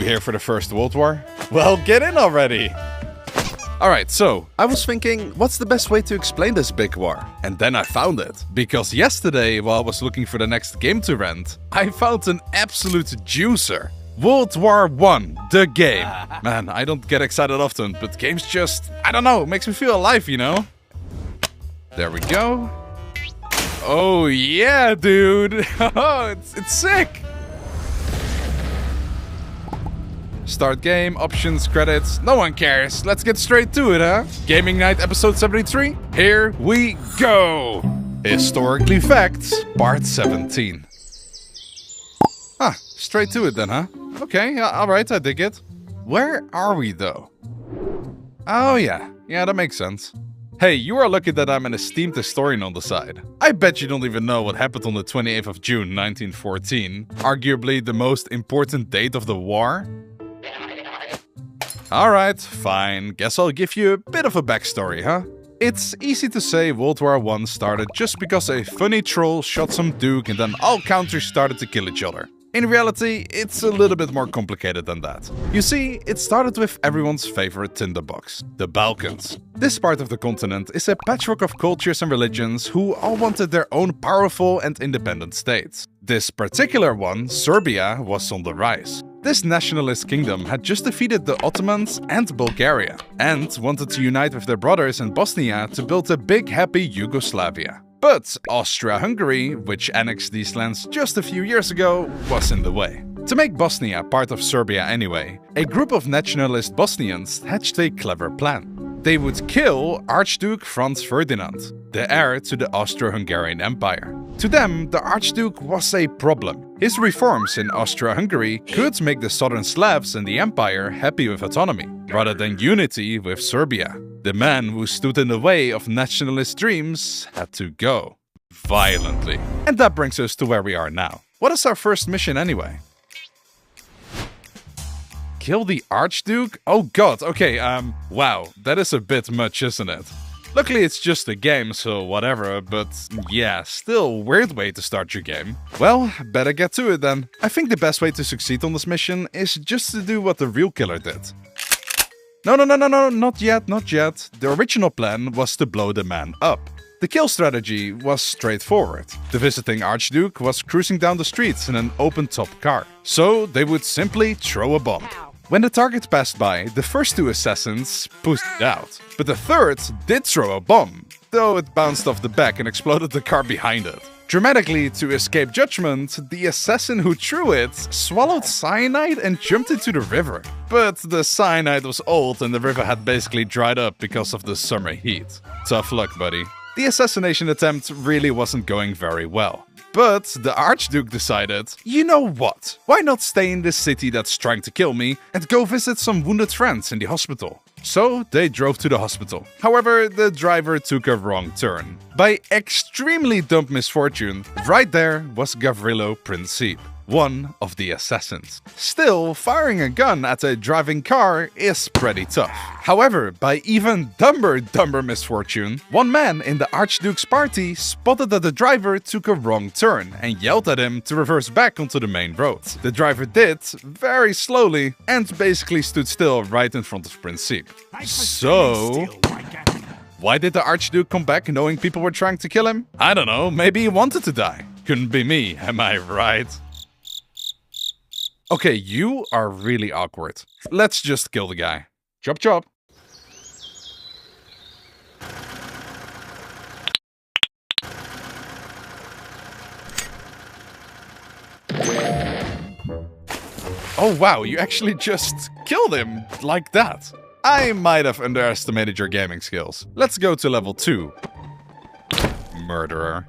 here for the First World War? Well, get in already! Alright, so, I was thinking, what's the best way to explain this big war? And then I found it. Because yesterday, while I was looking for the next game to rent, I found an absolute juicer. World War I, the game. Man, I don't get excited often, but games just, I don't know, makes me feel alive, you know? There we go. Oh yeah, dude! it's sick! Start game, options, credits, no one cares. Let's get straight to it, huh? Gaming Night episode 73, here we go! Historically Facts, part 17. Ah, straight to it then, huh? Okay, alright, I dig it. Where are we though? Oh yeah, that makes sense. Hey, you are lucky that I'm an esteemed historian on the side. I bet you don't even know what happened on the 28th of June 1914, arguably the most important date of the war. Alright, fine, guess I'll give you a bit of a backstory, huh? It's easy to say World War I started just because a funny troll shot some duke and then all countries started to kill each other. In reality, it's a little bit more complicated than that. You see, it started with everyone's favorite tinderbox, the Balkans. This part of the continent is a patchwork of cultures and religions who all wanted their own powerful and independent states. This particular one, Serbia, was on the rise. This nationalist kingdom had just defeated the Ottomans and Bulgaria, and wanted to unite with their brothers in Bosnia to build a big happy Yugoslavia. But Austria-Hungary, which annexed these lands just a few years ago, was in the way. To make Bosnia part of Serbia anyway, a group of nationalist Bosnians hatched a clever plan. They would kill Archduke Franz Ferdinand, the heir to the Austro-Hungarian Empire. To them, the Archduke was a problem. His reforms in Austria-Hungary could make the southern Slavs in the empire happy with autonomy, rather than unity with Serbia. The man who stood in the way of nationalist dreams had to go. Violently. And that brings us to where we are now. What is our first mission anyway? Kill the Archduke? Oh god, okay, wow, that is a bit much, isn't it? Luckily it's just a game, so whatever, but yeah, still weird way to start your game. Well, better get to it then. I think the best way to succeed on this mission is just to do what the real killer did. No, not yet. The original plan was to blow the man up. The kill strategy was straightforward. The visiting Archduke was cruising down the streets in an open-top car, so they would simply throw a bomb. When the target passed by, the first two assassins pushed it out, but the third did throw a bomb, though it bounced off the back and exploded the car behind it. Dramatically, to escape judgment, the assassin who threw it swallowed cyanide and jumped into the river. But the cyanide was old and the river had basically dried up because of the summer heat. Tough luck, buddy. The assassination attempt really wasn't going very well. But the Archduke decided, you know what? Why not stay in this city that's trying to kill me and go visit some wounded friends in the hospital? So they drove to the hospital. However, the driver took a wrong turn. By extremely dumb misfortune, right there was Gavrilo Princip, one of the assassins. Still, firing a gun at a driving car is pretty tough. However, by even dumber misfortune, one man in the Archduke's party spotted that the driver took a wrong turn and yelled at him to reverse back onto the main road. The driver did, very slowly, and basically stood still right in front of Princip. So, why did the Archduke come back knowing people were trying to kill him? I don't know, maybe he wanted to die. Couldn't be me, am I right? Okay, you are really awkward. Let's just kill the guy. Chop chop. Oh wow, you actually just killed him like that. I might have underestimated your gaming skills. Let's go to level 2. Murderer.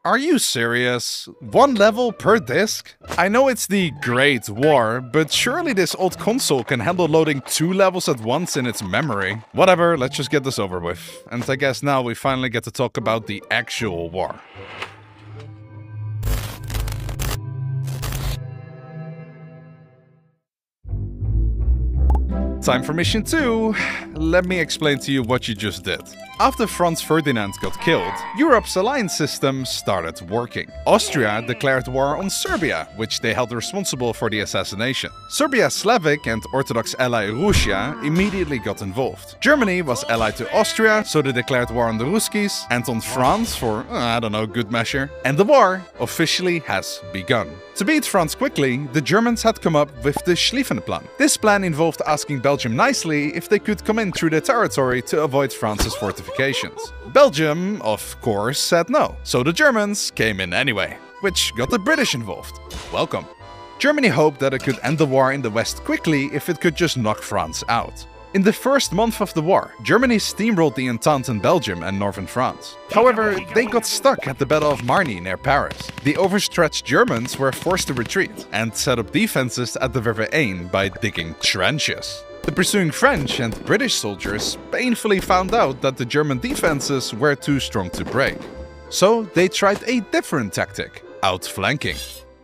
Are you serious? 1 level per disc? I know it's the Great War, but surely this old console can handle loading 2 levels at once in its memory. Whatever, let's just get this over with. And I guess now we finally get to talk about the actual war. time for mission 2. Let me explain to you what you just did. After Franz Ferdinand got killed, Europe's alliance system started working. Austria declared war on Serbia, which they held responsible for the assassination. Serbia's Slavic and Orthodox ally Russia immediately got involved. Germany was allied to Austria, so they declared war on the Ruskies and on France for, I don't know, good measure. And the war officially has begun. To beat France quickly, the Germans had come up with the Schlieffen Plan. This plan involved asking Belgium nicely if they could come in through their territory to avoid France's fortifications. Belgium, of course, said no, so the Germans came in anyway, which got the British involved. Welcome. Germany hoped that it could end the war in the West quickly if it could just knock France out. In the first month of the war, Germany steamrolled the Entente in Belgium and northern France. However, they got stuck at the Battle of Margny near Paris. The overstretched Germans were forced to retreat and set up defenses at the River Aisne by digging trenches. The pursuing French and British soldiers painfully found out that the German defenses were too strong to break. So they tried a different tactic: outflanking.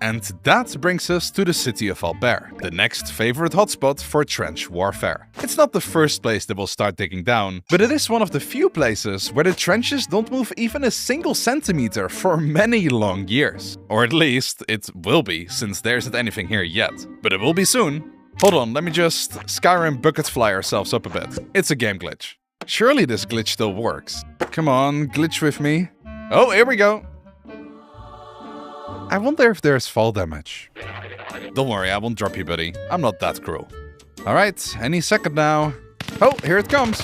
And that brings us to the city of Albert, the next favorite hotspot for trench warfare. It's not the first place they will start digging down, but it is one of the few places where the trenches don't move even a single centimeter for many long years. Or at least, it will be, since there isn't anything here yet. But it will be soon. Hold on, let me just Skyrim bucket fly ourselves up a bit. It's a game glitch. Surely this glitch still works. Come on, glitch with me. Oh, here we go. I wonder if there's fall damage. Don't worry, I won't drop you, buddy. I'm not that cruel. Alright, any second now. Oh, here it comes.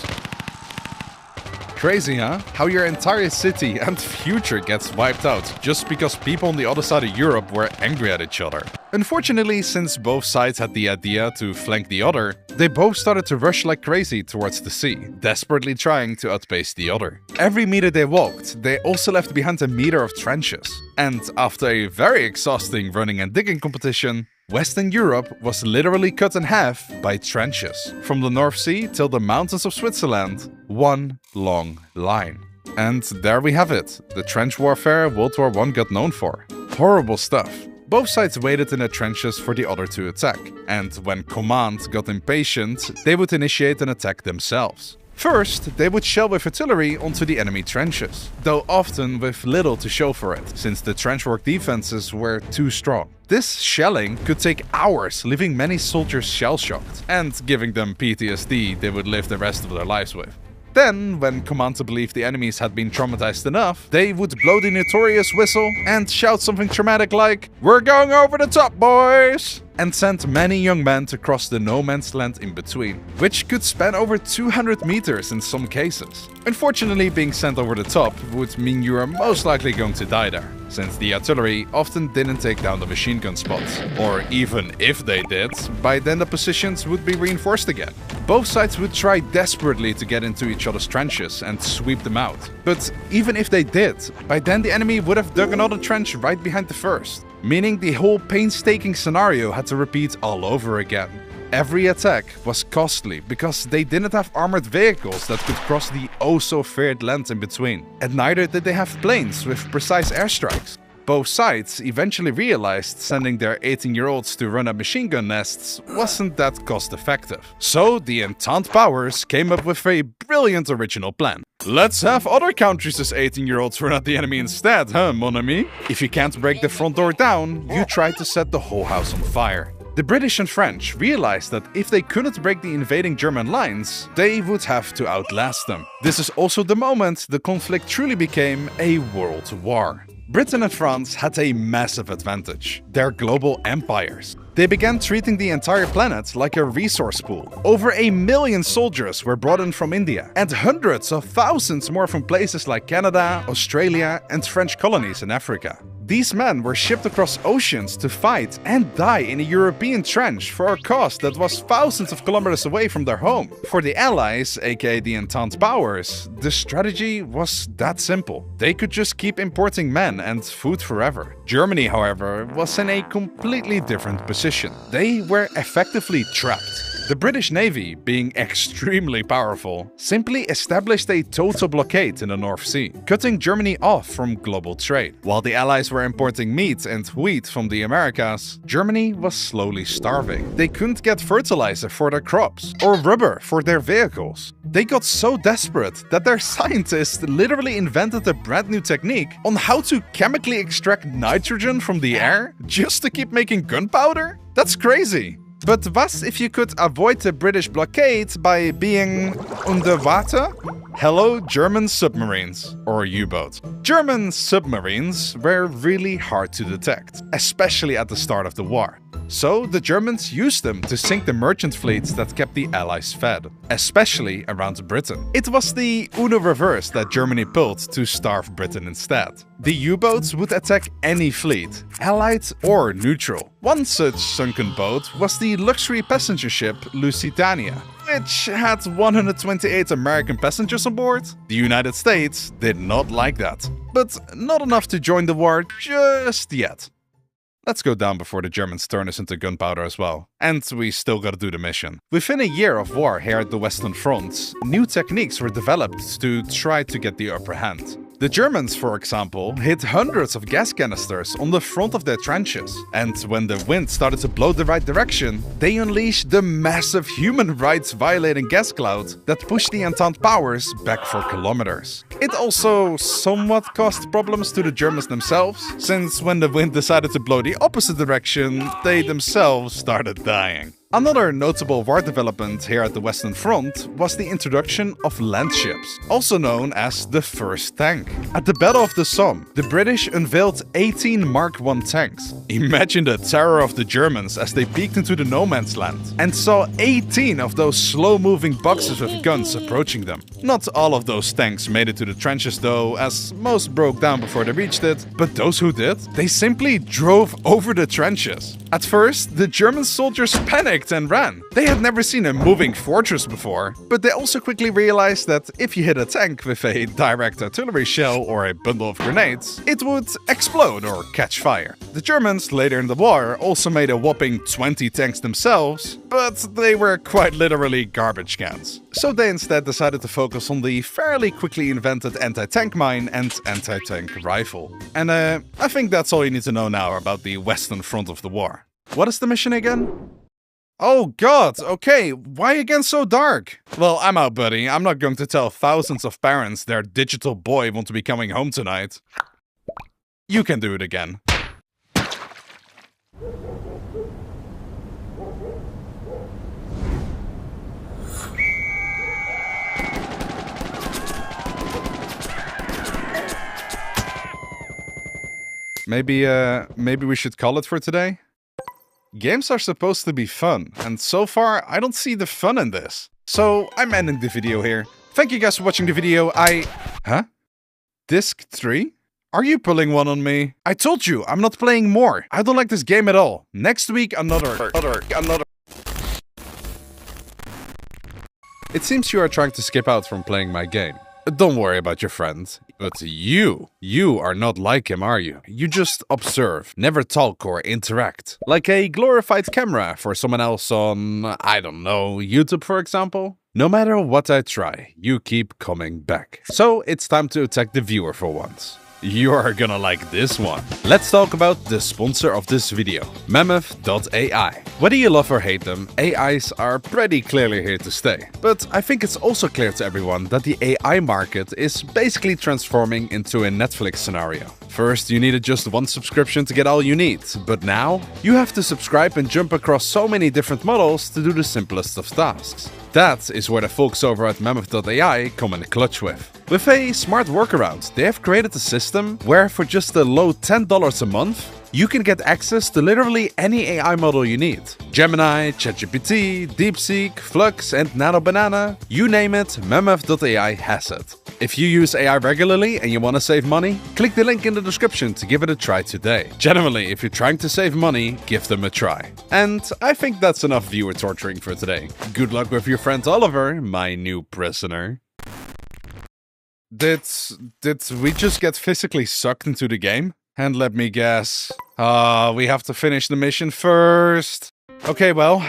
Crazy, huh? How your entire city and future gets wiped out just because people on the other side of Europe were angry at each other. Unfortunately, since both sides had the idea to flank the other, they both started to rush like crazy towards the sea, desperately trying to outpace the other. Every meter they walked, they also left behind a meter of trenches. And after a very exhausting running and digging competition, Western Europe was literally cut in half by trenches. From the North Sea till the mountains of Switzerland, one long line. And there we have it, the trench warfare World War I got known for. Horrible stuff. Both sides waited in their trenches for the other to attack, and when command got impatient, they would initiate an attack themselves. First, they would shell with artillery onto the enemy trenches, though often with little to show for it, since the trenchwork defenses were too strong. This shelling could take hours, leaving many soldiers shell-shocked, and giving them PTSD they would live the rest of their lives with. Then, when command believed the enemies had been traumatized enough, they would blow the notorious whistle and shout something dramatic like, "We're going over the top, boys!" and sent many young men to cross the no man's land in between, which could span over 200 meters in some cases. Unfortunately, being sent over the top would mean you are most likely going to die there, since the artillery often didn't take down the machine gun spots. Or even if they did, by then the positions would be reinforced again. Both sides would try desperately to get into each other's trenches and sweep them out. But even if they did, by then the enemy would have dug another trench right behind the first, meaning the whole painstaking scenario had to repeat all over again. Every attack was costly because they didn't have armored vehicles that could cross the oh-so-feared land in between, and neither did they have planes with precise airstrikes. Both sides eventually realized sending their 18-year-olds to run at machine gun nests wasn't that cost-effective. So the Entente powers came up with a brilliant original plan. Let's have other countries' 18-year-olds run at the enemy instead, huh, mon ami? If you can't break the front door down, you try to set the whole house on fire. The British and French realized that if they couldn't break the invading German lines, they would have to outlast them. This is also the moment the conflict truly became a world war. Britain and France had a massive advantage: their global empires. They began treating the entire planet like a resource pool. Over 1 million soldiers were brought in from India, and hundreds of thousands more from places like Canada, Australia, and French colonies in Africa. These men were shipped across oceans to fight and die in a European trench for a cost that was thousands of kilometers away from their home. For the Allies, aka the Entente powers, the strategy was that simple. They could just keep importing men and food forever. Germany, however, was in a completely different position. They were effectively trapped. The British Navy, being extremely powerful, simply established a total blockade in the North Sea, cutting Germany off from global trade. While the Allies were importing meat and wheat from the Americas, Germany was slowly starving. They couldn't get fertilizer for their crops or rubber for their vehicles. They got so desperate that their scientists literally invented a brand new technique on how to chemically extract nitrogen from the air just to keep making gunpowder? That's crazy. But what if you could avoid the British blockade by being underwater? Hello, German submarines, or U-boats. German submarines were really hard to detect, especially at the start of the war. So the Germans used them to sink the merchant fleets that kept the Allies fed, especially around Britain. It was the Uno reverse that Germany pulled to starve Britain instead. The U-boats would attack any fleet, Allied or neutral. One such sunken boat was the luxury passenger ship Lusitania, which had 128 American passengers on board. The United States did not like that, but not enough to join the war just yet. Let's go down before the Germans turn us into gunpowder as well. And we still gotta do the mission. Within a year of war here at the Western Front, new techniques were developed to try to get the upper hand. The Germans, for example, hid hundreds of gas canisters on the front of their trenches. And when the wind started to blow the right direction, they unleashed the massive human rights violating gas cloud that pushed the Entente powers back for kilometers. It also somewhat caused problems to the Germans themselves, since when the wind decided to blow the opposite direction, they themselves started dying. Another notable war development here at the Western Front was the introduction of land ships, also known as the first tank. At the Battle of the Somme, the British unveiled 18 Mark I tanks. Imagine the terror of the Germans as they peeked into the no man's land and saw 18 of those slow-moving boxes with guns approaching them. Not all of those tanks made it to the trenches though, as most broke down before they reached it, but those who did, they simply drove over the trenches. At first, the German soldiers panicked and ran. They had never seen a moving fortress before, but they also quickly realized that if you hit a tank with a direct artillery shell or a bundle of grenades, it would explode or catch fire. The Germans later in the war also made a whopping 20 tanks themselves, but they were quite literally garbage cans. So they instead decided to focus on the fairly quickly invented anti-tank mine and anti-tank rifle. And I think that's all you need to know now about the Western Front of the war. What is the mission again? Oh god, okay, why again so dark? Well, I'm out, buddy. I'm not going to tell thousands of parents their digital boy won't be coming home tonight. You can do it again. Maybe we should call it for today? Games are supposed to be fun, and so far I don't see the fun in this. So I'm ending the video here. Thank you guys for watching the video. Huh? Disc 3? Are you pulling one on me? I told you, I'm not playing more. I don't like this game at all. Next week, another. It seems you are trying to skip out from playing my game. Don't worry about your friend. But you are not like him, are you? You just observe, never talk or interact. Like a glorified camera for someone else on, I don't know, YouTube for example? No matter what I try, you keep coming back. So it's time to attack the viewer for once. You're gonna like this one. Let's talk about the sponsor of this video, Mammoth.ai. Whether you love or hate them, AIs are pretty clearly here to stay. But I think it's also clear to everyone that the AI market is basically transforming into a Netflix scenario. First, you needed just one subscription to get all you need, but now you have to subscribe and jump across so many different models to do the simplest of tasks. That is where the folks over at Mammoth.ai come in the clutch with. With a smart workaround, they have created a system where for just a low $10 a month, you can get access to literally any AI model you need. Gemini, ChatGPT, DeepSeek, Flux, and Nano Banana, you name it, Mammoth.ai has it. If you use AI regularly and you want to save money, click the link in the description to give it a try today. Generally, if you're trying to save money, give them a try. And I think that's enough viewer torturing for today. Good luck with your friend Oliver, my new prisoner. Did we just get physically sucked into the game? And let me guess. We have to finish the mission first. Okay, well,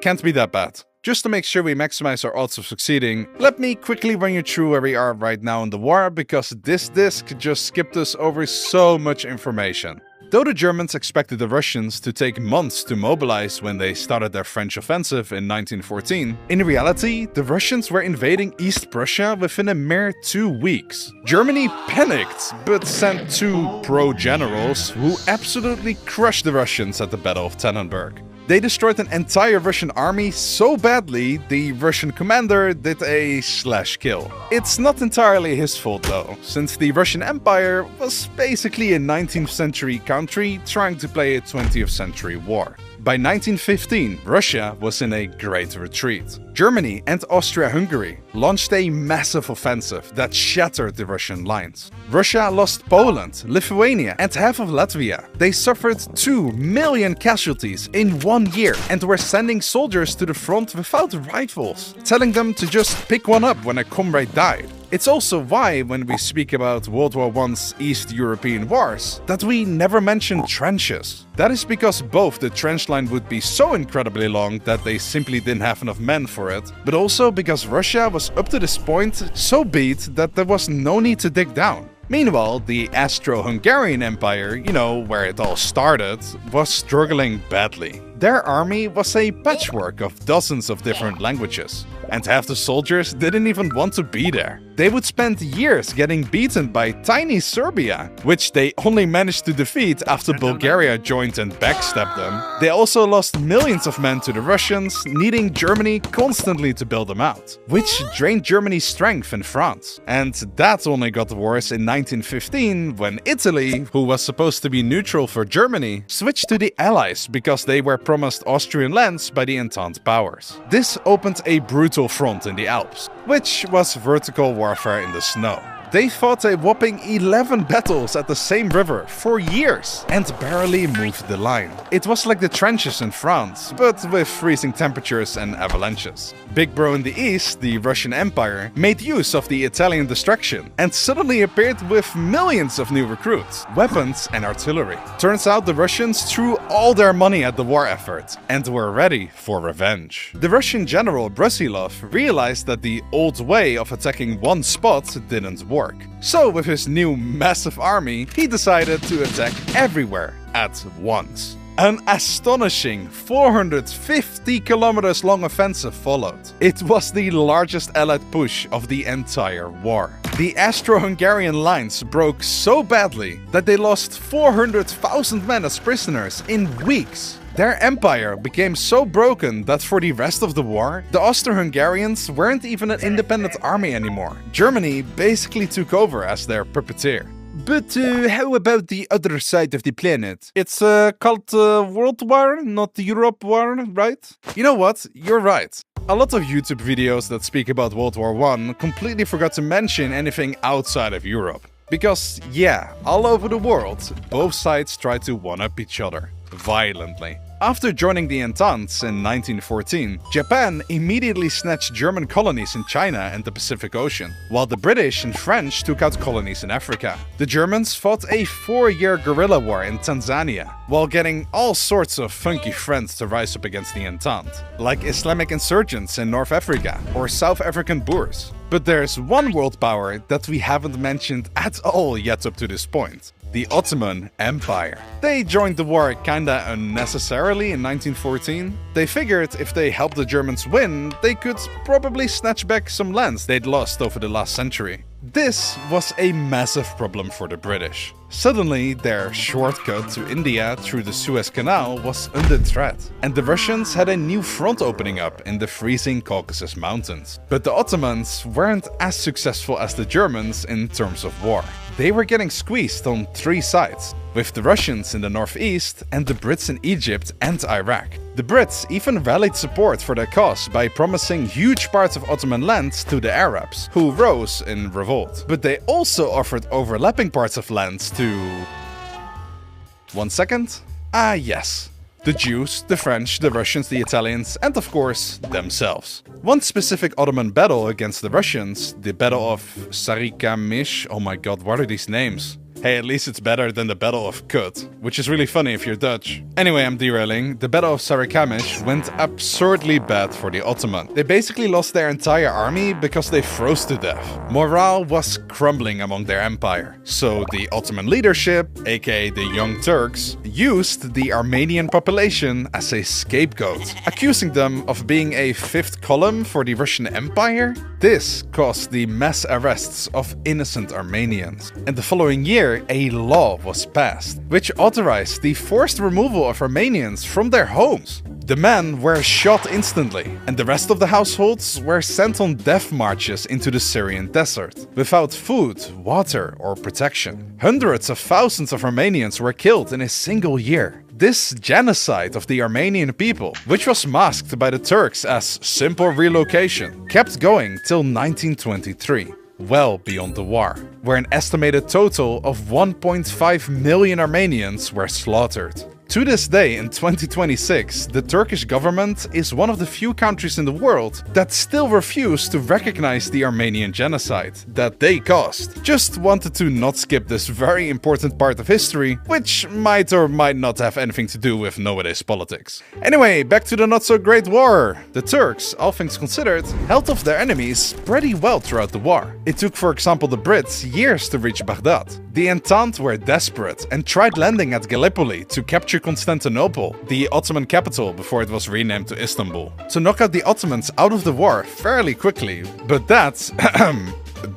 can't be that bad. Just to make sure we maximize our odds of succeeding, let me quickly run you through where we are right now in the war, because this disc just skipped us over so much information. Though the Germans expected the Russians to take months to mobilize when they started their French offensive in 1914, in reality, the Russians were invading East Prussia within a mere 2 weeks. Germany panicked, but sent 2 pro-generals who absolutely crushed the Russians at the Battle of Tannenberg. They destroyed an entire Russian army so badly, the Russian commander did a /kill. It's not entirely his fault though, since the Russian Empire was basically a 19th century country trying to play a 20th century war. By 1915, Russia was in a great retreat. Germany and Austria-Hungary launched a massive offensive that shattered the Russian lines. Russia lost Poland, Lithuania, and half of Latvia. They suffered 2 million casualties in 1 year and were sending soldiers to the front without rifles, telling them to just pick one up when a comrade died. It's also why, when we speak about World War I's East European wars, that we never mention trenches. That is because both the trench line would be so incredibly long that they simply didn't have enough men for it, but also because Russia was up to this point so beat that there was no need to dig down. Meanwhile, the Austro-Hungarian Empire, you know, where it all started, was struggling badly. Their army was a patchwork of dozens of different languages, and half the soldiers didn't even want to be there. They would spend years getting beaten by tiny Serbia, which they only managed to defeat after Bulgaria joined and backstabbed them. They also lost millions of men to the Russians, needing Germany constantly to build them out, which drained Germany's strength in France. And that only got worse in 1915, when Italy, who was supposed to be neutral for Germany, switched to the Allies because they were promised Austrian lands by the Entente powers. This opened a brutal front in the Alps, which was vertical warfare in the snow. They fought a whopping 11 battles at the same river for years and barely moved the line. It was like the trenches in France, but with freezing temperatures and avalanches. Big Bro in the east, the Russian Empire, made use of the Italian distraction and suddenly appeared with millions of new recruits, weapons and artillery. Turns out the Russians threw all their money at the war effort and were ready for revenge. The Russian general Brusilov realized that the old way of attacking one spot didn't work. So with his new massive army, he decided to attack everywhere at once. An astonishing 450 kilometers long offensive followed. It was the largest Allied push of the entire war. The Austro-Hungarian lines broke so badly that they lost 400,000 men as prisoners in weeks. Their empire became so broken that for the rest of the war, the Austro-Hungarians weren't even an independent army anymore. Germany basically took over as their puppeteer. But how about the other side of the planet? It's called World War, not Europe War, right? You know what? You're right. A lot of YouTube videos that speak about World War I completely forgot to mention anything outside of Europe. Because, yeah, all over the world, both sides tried to one-up each other. Violently. After joining the Entente in 1914, Japan immediately snatched German colonies in China and the Pacific Ocean, while the British and French took out colonies in Africa. The Germans fought a 4-year guerrilla war in Tanzania, while getting all sorts of funky friends to rise up against the Entente, like Islamic insurgents in North Africa or South African Boers. But there's one world power that we haven't mentioned at all yet up to this point. The Ottoman Empire. They joined the war kinda unnecessarily in 1914. They figured if they helped the Germans win, they could probably snatch back some lands they'd lost over the last century. This was a massive problem for the British. Suddenly, their shortcut to India through the Suez Canal was under threat, and the Russians had a new front opening up in the freezing Caucasus Mountains. But the Ottomans weren't as successful as the Germans in terms of war. They were getting squeezed on 3 sides, with the Russians in the northeast and the Brits in Egypt and Iraq. The Brits even rallied support for their cause by promising huge parts of Ottoman land to the Arabs, who rose in revolt. But they also offered overlapping parts of land to... 1 second? Ah yes. The Jews, the French, the Russians, the Italians, and of course, themselves. One specific Ottoman battle against the Russians, the Battle of Sarikamish, oh my god, what are these names? Hey, at least it's better than the Battle of Kut, which is really funny if you're Dutch. Anyway, I'm derailing. The Battle of Sarikamish went absurdly bad for the Ottoman. They basically lost their entire army because they froze to death. Morale was crumbling among their empire. So the Ottoman leadership, aka the Young Turks, used the Armenian population as a scapegoat, accusing them of being a fifth column for the Russian Empire. This caused the mass arrests of innocent Armenians. And the following year, a law was passed, which authorized the forced removal of Armenians from their homes. The men were shot instantly, and the rest of the households were sent on death marches into the Syrian desert, without food, water, or protection. Hundreds of thousands of Armenians were killed in a single year. This genocide of the Armenian people, which was masked by the Turks as simple relocation, kept going till 1923. Well beyond the war, where an estimated total of 1.5 million Armenians were slaughtered. To this day, in 2026, the Turkish government is one of the few countries in the world that still refuse to recognize the Armenian genocide that they caused. Just wanted to not skip this very important part of history, which might or might not have anything to do with nowadays politics. Anyway, back to the not-so-great war. The Turks, all things considered, held off their enemies pretty well throughout the war. It took, for example, the Brits years to reach Baghdad. The Entente were desperate and tried landing at Gallipoli to capture Constantinople, the Ottoman capital before it was renamed to Istanbul, to knock out the Ottomans out of the war fairly quickly, but that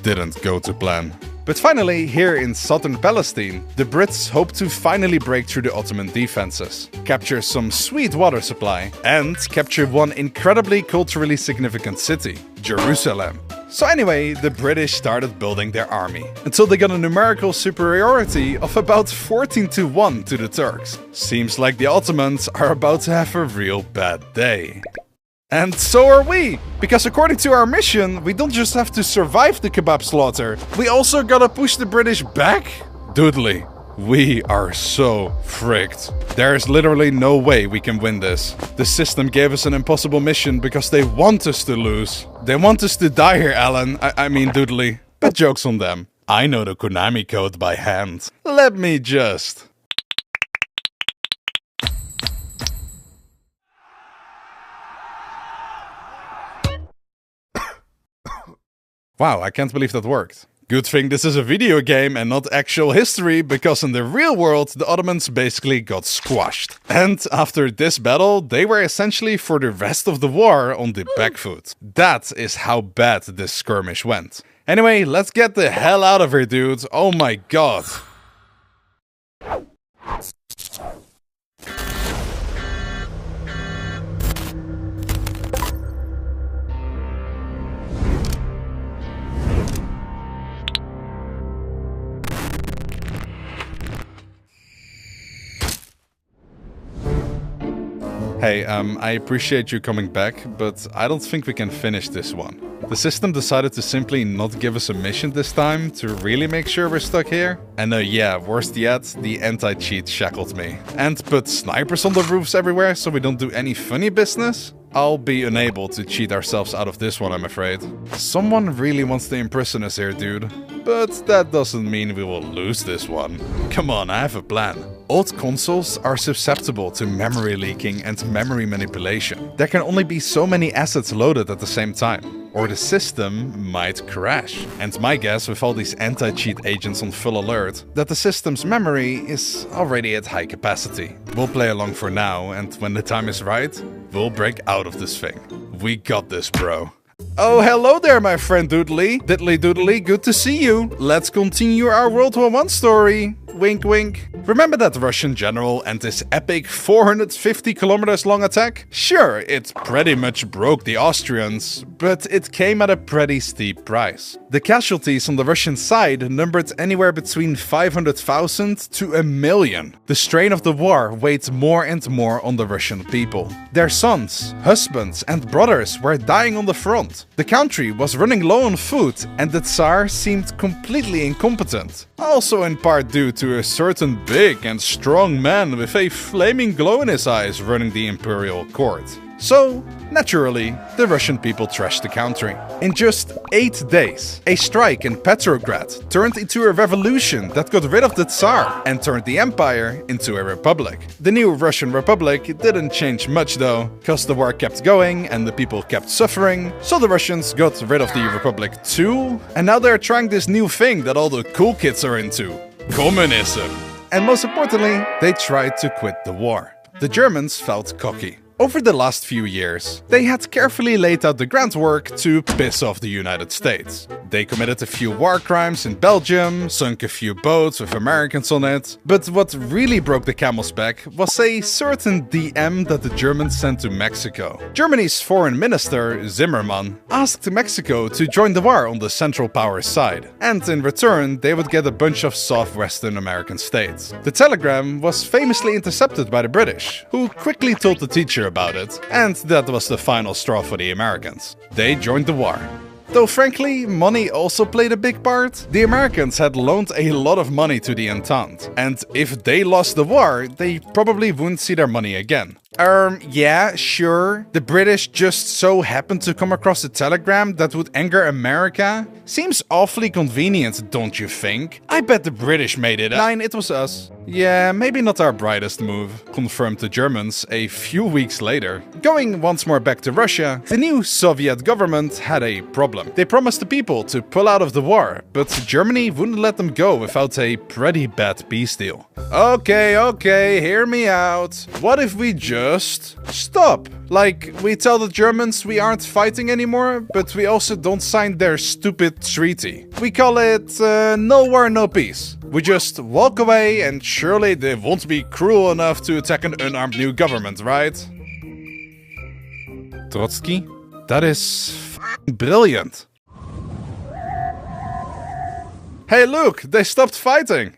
didn't go to plan. But finally, here in southern Palestine, the Brits hoped to finally break through the Ottoman defenses, capture some sweet water supply, and capture one incredibly culturally significant city, Jerusalem. So anyway, the British started building their army, until they got a numerical superiority of about 14-1 to the Turks. Seems like the Ottomans are about to have a real bad day. And so are we! Because according to our mission, we don't just have to survive the kebab slaughter, we also gotta push the British back? Doodly, we are so fricked. There's literally no way we can win this. The system gave us an impossible mission because they want us to lose. They want us to die here, Alan. I mean Doodly. But joke's on them. I know the Konami code by hand. Let me just... Wow, I can't believe that worked. Good thing this is a video game and not actual history, because in the real world, the Ottomans basically got squashed. And after this battle, they were essentially for the rest of the war on the back foot. That is how bad this skirmish went. Anyway, let's get the hell out of here, dude. Oh my god. Hey, I appreciate you coming back, but I don't think we can finish this one. The system decided to simply not give us a mission this time to really make sure we're stuck here. And yeah, worst yet, the anti-cheat shackled me. And put snipers on the roofs everywhere so we don't do any funny business? I'll be unable to cheat ourselves out of this one, I'm afraid. Someone really wants to imprison us here, dude. But that doesn't mean we will lose this one. Come on, I have a plan. Old consoles are susceptible to memory leaking and memory manipulation. There can only be so many assets loaded at the same time, or the system might crash. And my guess, with all these anti-cheat agents on full alert, that the system's memory is already at high capacity. We'll play along for now, and when the time is right, we'll break out of this thing. We got this, bro. Oh, hello there, my friend Doodly. Diddly doodly, good to see you. Let's continue our World War I story. Wink wink. Remember that Russian general and his epic 450 kilometers long attack? Sure, it pretty much broke the Austrians, but it came at a pretty steep price. The casualties on the Russian side numbered anywhere between 500,000 to 1 million. The strain of the war weighed more and more on the Russian people. Their sons, husbands and brothers were dying on the front. The country was running low on food and the Tsar seemed completely incompetent. Also in part due to a certain big and strong man with a flaming glow in his eyes running the imperial court. So, naturally, the Russian people trashed the country. In just 8 days, a strike in Petrograd turned into a revolution that got rid of the Tsar and turned the empire into a republic. The new Russian Republic didn't change much though, cause the war kept going and the people kept suffering, so the Russians got rid of the republic too, and now they're trying this new thing that all the cool kids are into: communism. And most importantly, they tried to quit the war. The Germans felt cocky. Over the last few years, they had carefully laid out the groundwork to piss off the United States. They committed a few war crimes in Belgium, sunk a few boats with Americans on it, but what really broke the camel's back was a certain DM that the Germans sent to Mexico. Germany's foreign minister, Zimmermann, asked Mexico to join the war on the Central Powers side, and in return they would get a bunch of soft Western American states. The telegram was famously intercepted by the British, who quickly told the teacher about it, and that was the final straw for the Americans. They joined the war. Though frankly, money also played a big part. The Americans had loaned a lot of money to the Entente, and if they lost the war, they probably wouldn't see their money again. Yeah, sure. The British just so happened to come across a telegram that would anger America. Seems awfully convenient, don't you think? I bet the British made it. Nine, it was us. Yeah, maybe not our brightest move, confirmed the Germans a few weeks later. Going once more back to Russia, the new Soviet government had a problem. They promised the people to pull out of the war, but Germany wouldn't let them go without a pretty bad peace deal. Okay, hear me out. What if we just stop? Like, we tell the Germans we aren't fighting anymore, but we also don't sign their stupid treaty. We call it no war, no peace. We just walk away and surely they won't be cruel enough to attack an unarmed new government, right? Trotsky? That is brilliant. Hey look, they stopped fighting!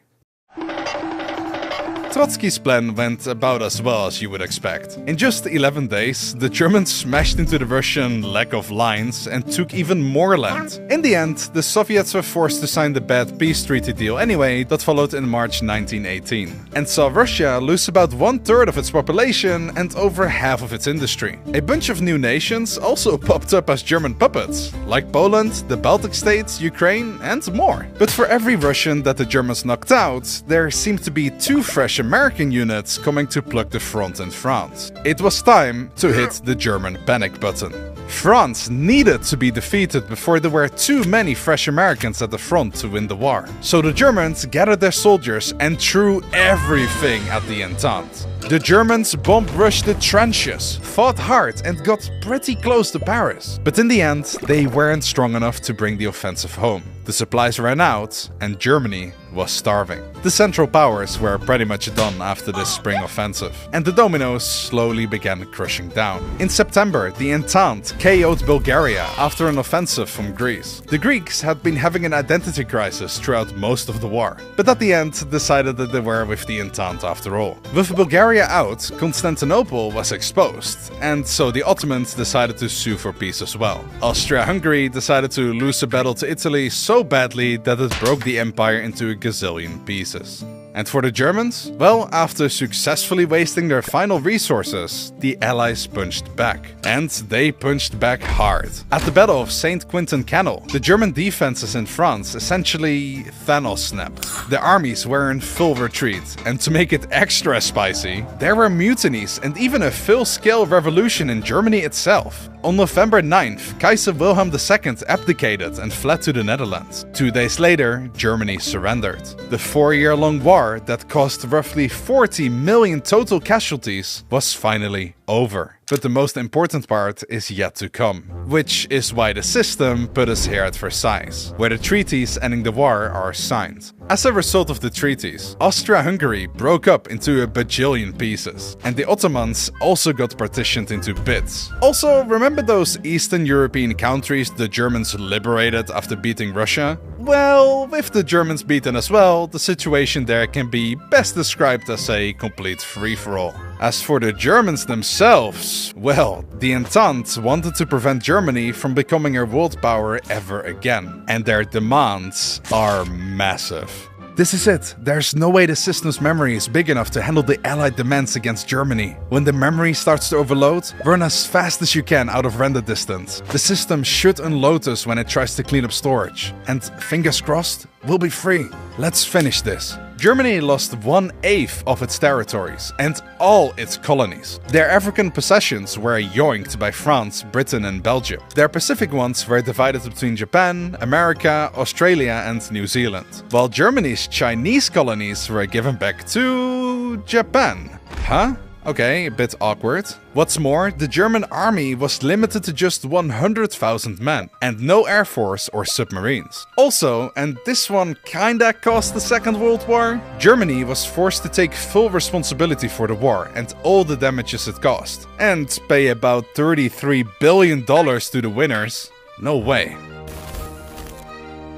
Trotsky's plan went about as well as you would expect. In just 11 days, the Germans smashed into the Russian lack of lines and took even more land. In the end, the Soviets were forced to sign the bad peace treaty deal anyway that followed in March 1918, and saw Russia lose about 1/3 of its population and over half of its industry. A bunch of new nations also popped up as German puppets, like Poland, the Baltic states, Ukraine, and more. But for every Russian that the Germans knocked out, there seemed to be 2 fresh American units coming to plug the front in France. It was time to hit the German panic button. France needed to be defeated before there were too many fresh Americans at the front to win the war. So the Germans gathered their soldiers and threw everything at the Entente. The Germans bomb-rushed the trenches, fought hard and got pretty close to Paris. But in the end, they weren't strong enough to bring the offensive home. The supplies ran out and Germany was starving. The Central Powers were pretty much done after this spring offensive, and the dominoes slowly began crushing down. In September, the Entente KO'd Bulgaria after an offensive from Greece. The Greeks had been having an identity crisis throughout most of the war, but at the end decided that they were with the Entente after all. With Bulgaria out, Constantinople was exposed, and so the Ottomans decided to sue for peace as well. Austria-Hungary decided to lose the battle to Italy so badly that it broke the empire into a gazillion pieces. And for the Germans? Well, after successfully wasting their final resources, the Allies punched back. And they punched back hard. At the Battle of St. Quentin Canal, the German defenses in France essentially Thanos snapped. The armies were in full retreat, and to make it extra spicy, there were mutinies and even a full-scale revolution in Germany itself. On November 9th, Kaiser Wilhelm II abdicated and fled to the Netherlands. 2 days later, Germany surrendered. The 4-year-long war that caused roughly 40 million total casualties was finally over. But the most important part is yet to come, which is why the system put us here at Versailles, where the treaties ending the war are signed. As a result of the treaties, Austria-Hungary broke up into a bajillion pieces, and the Ottomans also got partitioned into bits. Also, remember those Eastern European countries the Germans liberated after beating Russia? Well, with the Germans beaten as well, the situation there can be best described as a complete free-for-all. As for the Germans themselves, well, the Entente wanted to prevent Germany from becoming a world power ever again, and their demands are massive. This is it. There's no way the system's memory is big enough to handle the Allied demands against Germany. When the memory starts to overload, run as fast as you can out of render distance. The system should unload us when it tries to clean up storage. And fingers crossed, we'll be free. Let's finish this. Germany lost 1/8 of its territories and all its colonies. Their African possessions were yoinked by France, Britain and Belgium. Their Pacific ones were divided between Japan, America, Australia and New Zealand. While Germany's Chinese colonies were given back to Japan. Huh? Okay, a bit awkward. What's more, the German army was limited to just 100,000 men and no air force or submarines. Also, and this one kinda caused the Second World War, Germany was forced to take full responsibility for the war and all the damages it caused. And pay about $33 billion to the winners. No way.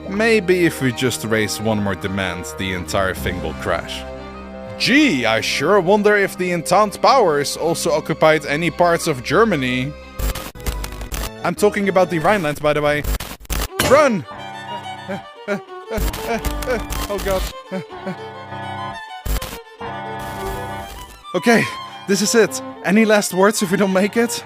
Maybe if we just raise one more demand, the entire thing will crash. Gee, I sure wonder if the Entente Powers also occupied any parts of Germany. I'm talking about the Rhineland, by the way. Run! Oh god. Okay, this is it. Any last words if we don't make it?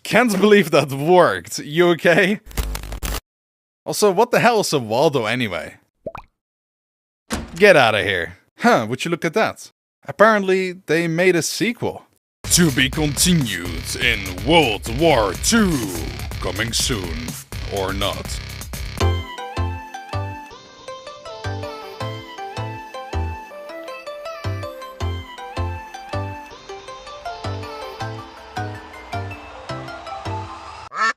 Can't believe that worked. You okay? Also, what the hell is a Waldo anyway? Get out of here. Huh, would you look at that? Apparently, they made a sequel. To be continued in World War II. Coming soon. Or not.